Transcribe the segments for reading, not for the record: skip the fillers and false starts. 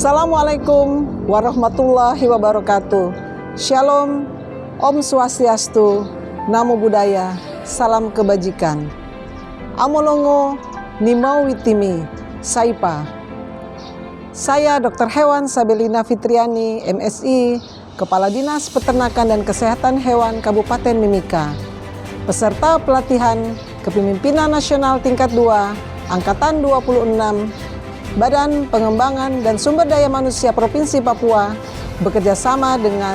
Assalamualaikum warahmatullahi wabarakatuh. Shalom, Om Swastiastu, Namo Buddhaya, Salam Kebajikan. Amolongo Nimau Witimi, Saipa. Saya Dr. Hewan Sabelina Fitriani, MSI, Kepala Dinas Peternakan dan Kesehatan Hewan Kabupaten Mimika. Peserta pelatihan Kepemimpinan Nasional Tingkat 2, Angkatan 26, Badan Pengembangan dan Sumber Daya Manusia Provinsi Papua bekerja sama dengan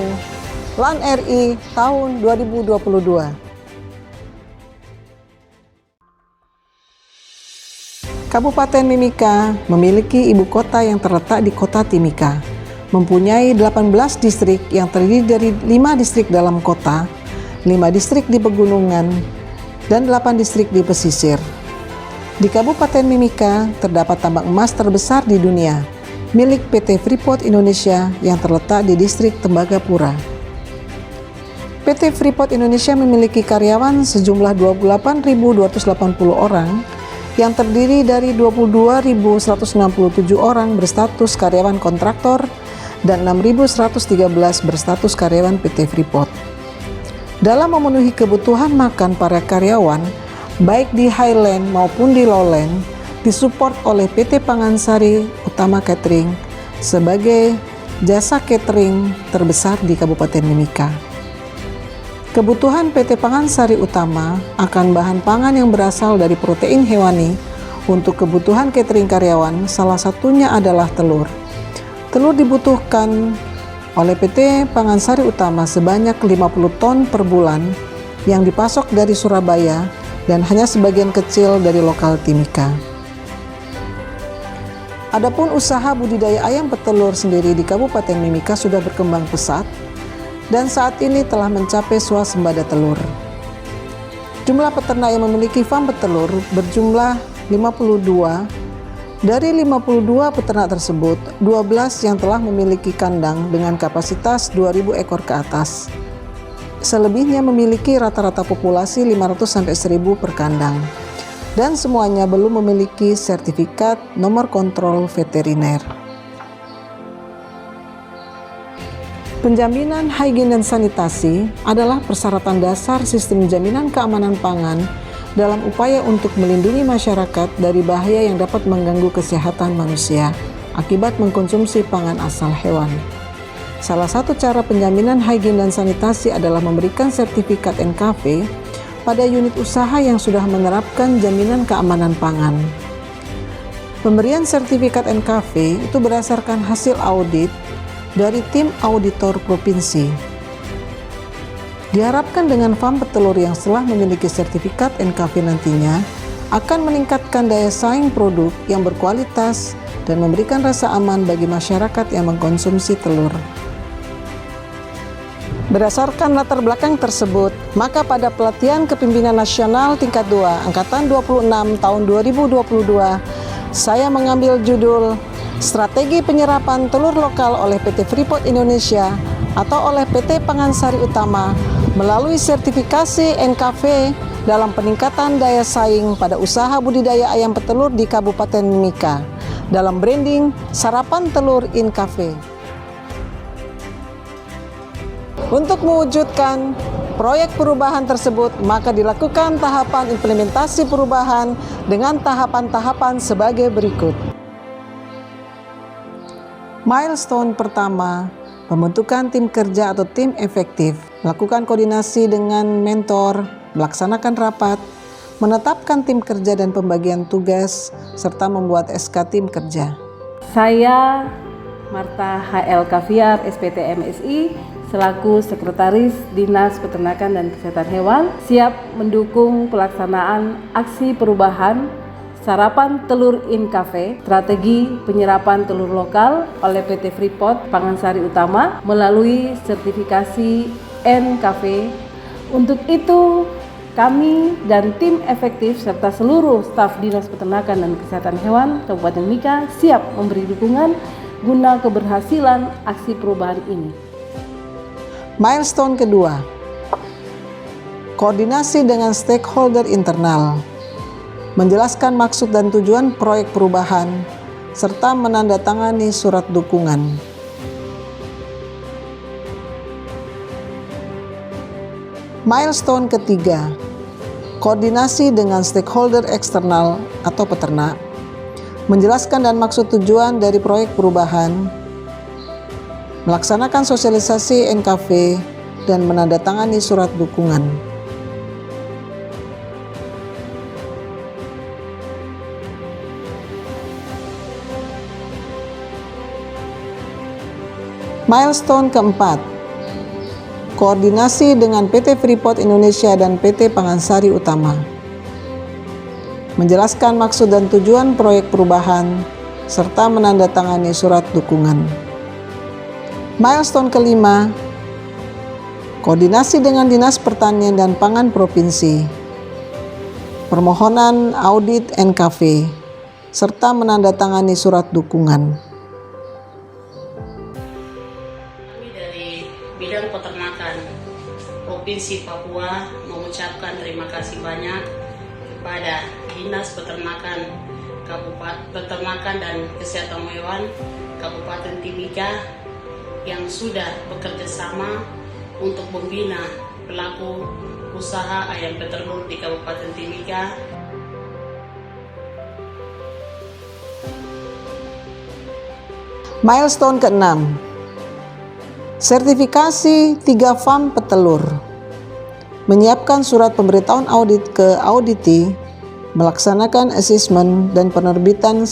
LAN RI tahun 2022. Kabupaten Mimika memiliki ibu kota yang terletak di Kota Timika, mempunyai 18 distrik yang terdiri dari 5 distrik dalam kota, 5 distrik di pegunungan, dan 8 distrik di pesisir. Di Kabupaten Mimika terdapat tambang emas terbesar di dunia, milik PT Freeport Indonesia yang terletak di distrik Tembagapura. PT Freeport Indonesia memiliki karyawan sejumlah 28.280 orang yang terdiri dari 22.167 orang berstatus karyawan kontraktor dan 6.113 berstatus karyawan PT Freeport. Dalam memenuhi kebutuhan makan para karyawan, baik di Highland maupun di Lowland, disupport oleh PT Pangansari Utama Catering sebagai jasa catering terbesar di Kabupaten Mimika. Kebutuhan PT Pangansari Utama akan bahan pangan yang berasal dari protein hewani untuk kebutuhan catering karyawan, salah satunya adalah telur. Telur dibutuhkan oleh PT Pangansari Utama sebanyak 50 ton per bulan yang dipasok dari Surabaya dan hanya sebagian kecil dari lokal Timika. Adapun usaha budidaya ayam petelur sendiri di Kabupaten Mimika sudah berkembang pesat dan saat ini telah mencapai swasembada telur. Jumlah peternak yang memiliki farm petelur berjumlah 52. Dari 52 peternak tersebut, 12 yang telah memiliki kandang dengan kapasitas 2.000 ekor ke atas. Selebihnya memiliki rata-rata populasi 500-1.000 per kandang, dan semuanya belum memiliki sertifikat nomor kontrol veteriner. Penjaminan higien dan sanitasi adalah persyaratan dasar sistem jaminan keamanan pangan dalam upaya untuk melindungi masyarakat dari bahaya yang dapat mengganggu kesehatan manusia akibat mengkonsumsi pangan asal hewan. Salah satu cara penjaminan higien dan sanitasi adalah memberikan sertifikat NKV pada unit usaha yang sudah menerapkan jaminan keamanan pangan. Pemberian sertifikat NKV itu berdasarkan hasil audit dari tim auditor provinsi. Diharapkan dengan farm petelur yang telah memiliki sertifikat NKV nantinya akan meningkatkan daya saing produk yang berkualitas dan memberikan rasa aman bagi masyarakat yang mengkonsumsi telur. Berdasarkan latar belakang tersebut, maka pada pelatihan Kepemimpinan Nasional Tingkat 2 Angkatan 26 tahun 2022, saya mengambil judul Strategi Penyerapan Telur Lokal oleh PT Freeport Indonesia atau oleh PT Pangansari Utama melalui sertifikasi NKV dalam peningkatan daya saing pada usaha budidaya ayam petelur di Kabupaten Mimika dalam branding Sarapan Telur in Cafe. Untuk mewujudkan proyek perubahan tersebut, maka dilakukan tahapan implementasi perubahan dengan tahapan-tahapan sebagai berikut. Milestone pertama, pembentukan tim kerja atau tim efektif, melakukan koordinasi dengan mentor, melaksanakan rapat, menetapkan tim kerja dan pembagian tugas, serta membuat SK tim kerja. Saya Marta HL Kaviar, SPT MSI, selaku Sekretaris Dinas Peternakan dan Kesehatan Hewan, siap mendukung pelaksanaan aksi perubahan Sarapan Telur in Cafe, strategi penyerapan telur lokal oleh PT Freeport Pangansari Utama melalui sertifikasi NKV. Untuk itu, kami dan tim efektif serta seluruh staf Dinas Peternakan dan Kesehatan Hewan Kabupaten Mimika siap memberi dukungan guna keberhasilan aksi perubahan ini. Milestone kedua, koordinasi dengan stakeholder internal, menjelaskan maksud dan tujuan proyek perubahan, serta menandatangani surat dukungan. Milestone ketiga, koordinasi dengan stakeholder eksternal atau peternak, menjelaskan dan maksud tujuan dari proyek perubahan, melaksanakan sosialisasi NKV, dan menandatangani surat dukungan. Milestone keempat, koordinasi dengan PT Freeport Indonesia dan PT Pangansari Utama, menjelaskan maksud dan tujuan proyek perubahan, serta menandatangani surat dukungan. Milestone kelima, koordinasi dengan Dinas Pertanian dan Pangan Provinsi, permohonan audit NKV, serta menandatangani surat dukungan. Bidang Peternakan Provinsi Papua mengucapkan terima kasih banyak kepada Dinas Peternakan Peternakan dan Kesehatan Hewan Kabupaten Timika yang sudah bekerja sama untuk membina pelaku usaha ayam petelur di Kabupaten Timika. Milestone ke-6, sertifikasi 3 farm petelur, menyiapkan surat pemberitahuan audit ke Auditi, melaksanakan asesmen dan penerbitan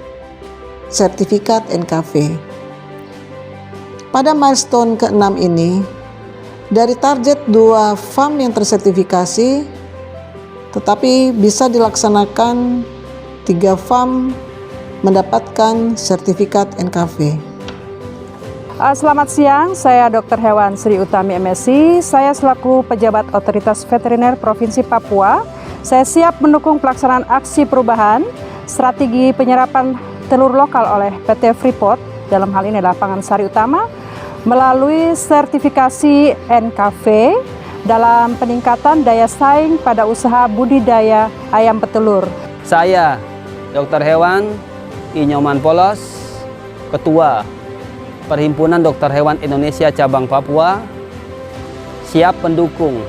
sertifikat NKV. Pada milestone ke-6 ini, dari target 2 farm yang tersertifikasi, tetapi bisa dilaksanakan 3 farm mendapatkan sertifikat NKV. Selamat siang, saya Dr. Hewan Sri Utami MSc. Saya selaku pejabat Otoritas Veteriner Provinsi Papua. Saya siap mendukung pelaksanaan aksi perubahan strategi penyerapan telur lokal oleh PT Freeport, dalam hal ini adalah Pangansari Utama, melalui sertifikasi NKV dalam peningkatan daya saing pada usaha budidaya ayam petelur. Saya Dr. Hewan I. Nyoman Polos, Ketua Perhimpunan Dokter Hewan Indonesia Cabang Papua, siap mendukung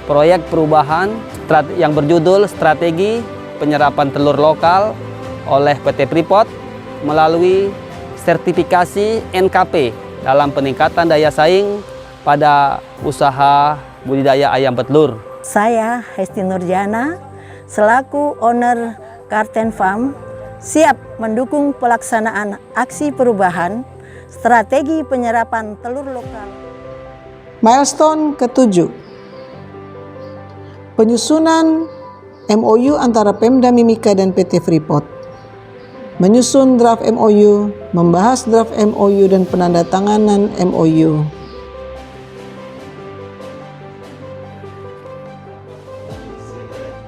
proyek perubahan yang berjudul Strategi Penyerapan Telur Lokal oleh PT Freeport melalui sertifikasi NKP dalam peningkatan daya saing pada usaha budidaya ayam petelur. Saya Hesti Nurjana, selaku owner Karten Farm, siap mendukung pelaksanaan aksi perubahan strategi penyerapan telur lokal. Milestone ke-7, penyusunan MOU antara Pemda Mimika dan PT Freeport, menyusun draft MOU, membahas draft MOU dan penandatanganan MOU.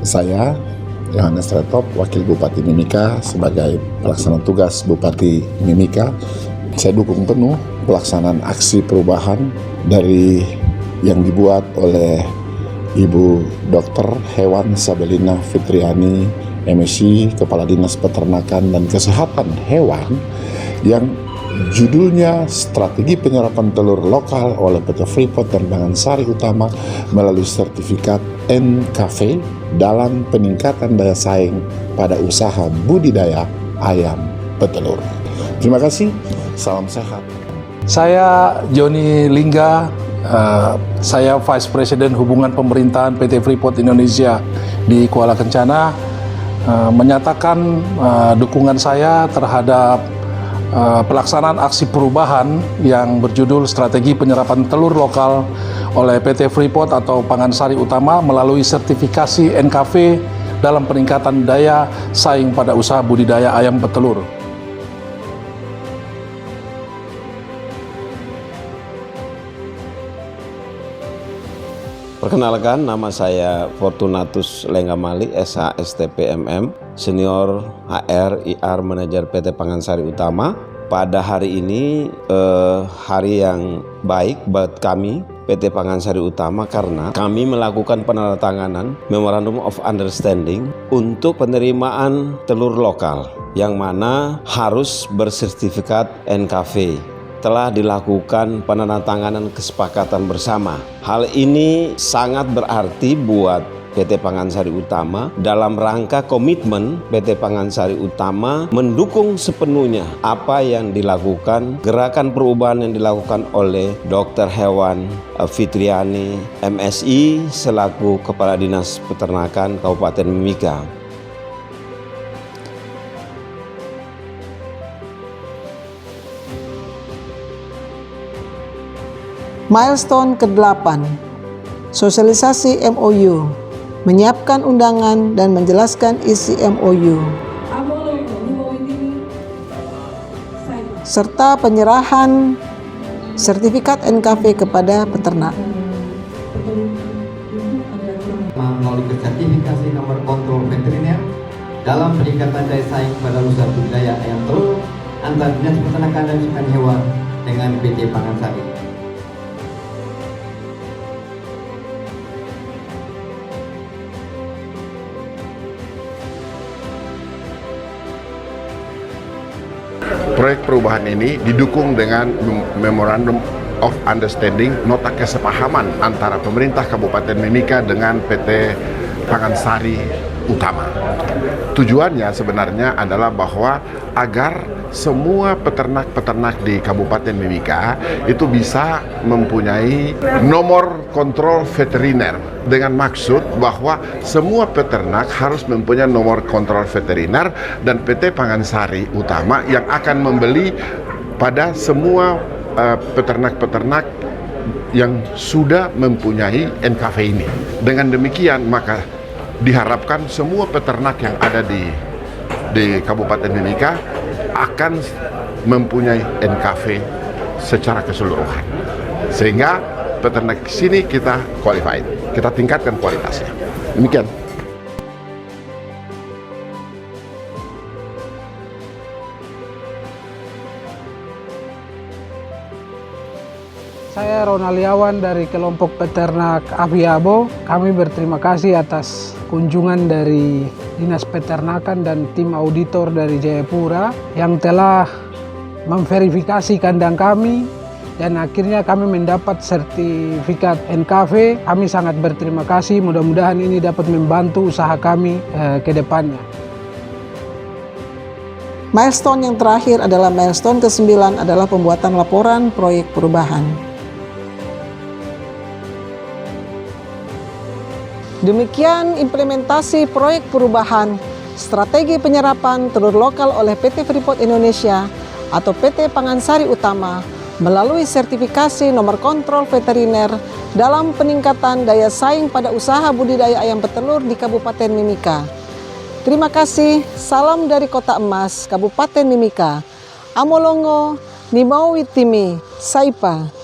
Saya Yohanes Retop, Wakil Bupati Mimika sebagai pelaksana tugas Bupati Mimika. Saya dukung penuh pelaksanaan aksi perubahan dari yang dibuat oleh Ibu Dr. Hewan Sabelina Fitriani, MSc, Kepala Dinas Peternakan dan Kesehatan Hewan, yang judulnya Strategi Penyerapan Telur Lokal oleh PT Freeport dan Pangansari Utama melalui sertifikat NKV dalam peningkatan daya saing pada usaha budidaya ayam petelur. Terima kasih, salam sehat. Saya Joni Lingga, saya Vice President Hubungan Pemerintahan PT Freeport Indonesia di Kuala Kencana, menyatakan dukungan saya terhadap pelaksanaan aksi perubahan yang berjudul Strategi Penyerapan Telur Lokal oleh PT Freeport atau Pangansari Utama melalui sertifikasi NKV dalam peningkatan daya saing pada usaha budidaya ayam petelur. Perkenalkan, nama saya Fortunatus Lenggamali, SH STP MM, Senior HR IR Manajer PT Pangansari Utama. Pada hari ini hari yang baik buat kami PT Pangansari Utama karena kami melakukan penandatanganan Memorandum of Understanding untuk penerimaan telur lokal yang mana harus bersertifikat NKV. Telah dilakukan penandatanganan kesepakatan bersama. Hal ini sangat berarti buat PT Pangansari Utama dalam rangka komitmen PT Pangansari Utama mendukung sepenuhnya apa yang dilakukan, gerakan perubahan yang dilakukan oleh Dr. Hewan Fitriani MSI selaku Kepala Dinas Peternakan Kabupaten Mimika. Milestone ke-8, sosialisasi MOU, menyiapkan undangan dan menjelaskan isi MOU, serta penyerahan sertifikat NKV kepada peternak. Melalui sertifikasi nomor kontrol veteriner dalam peningkatan daya saing pada usaha budidaya ayam telur antara Dinas Peternakan dan Kesehatan Hewan dengan PT Pangansari. Proyek perubahan ini didukung dengan Memorandum of Understanding, nota kesepahaman antara pemerintah Kabupaten Mimika dengan PT Pangansari Utama. Tujuannya sebenarnya adalah bahwa agar semua peternak-peternak di Kabupaten Mimika itu bisa mempunyai nomor kontrol veteriner dengan maksud bahwa semua peternak harus mempunyai nomor kontrol veteriner dan PT Pangansari Utama yang akan membeli pada semua peternak-peternak yang sudah mempunyai NKV ini. Dengan demikian maka diharapkan semua peternak yang ada di Kabupaten Mimika akan mempunyai NKV secara keseluruhan, sehingga peternak di sini kita qualified, kita tingkatkan kualitasnya. Demikian. Saya Ronaliawan dari kelompok peternak Abiabo. Kami berterima kasih atas kunjungan dari Dinas Peternakan dan tim auditor dari Jayapura yang telah memverifikasi kandang kami dan akhirnya kami mendapat sertifikat NKV. Kami sangat berterima kasih, mudah-mudahan ini dapat membantu usaha kami ke depannya. Milestone yang terakhir adalah milestone ke-9 adalah pembuatan laporan proyek perubahan. Demikian implementasi proyek perubahan strategi penyerapan telur lokal oleh PT Freeport Indonesia atau PT Pangansari Utama melalui sertifikasi nomor kontrol veteriner dalam peningkatan daya saing pada usaha budidaya ayam petelur di Kabupaten Mimika. Terima kasih, salam dari Kota Emas, Kabupaten Mimika. Amolongo, Nimau Witimi, Saipa.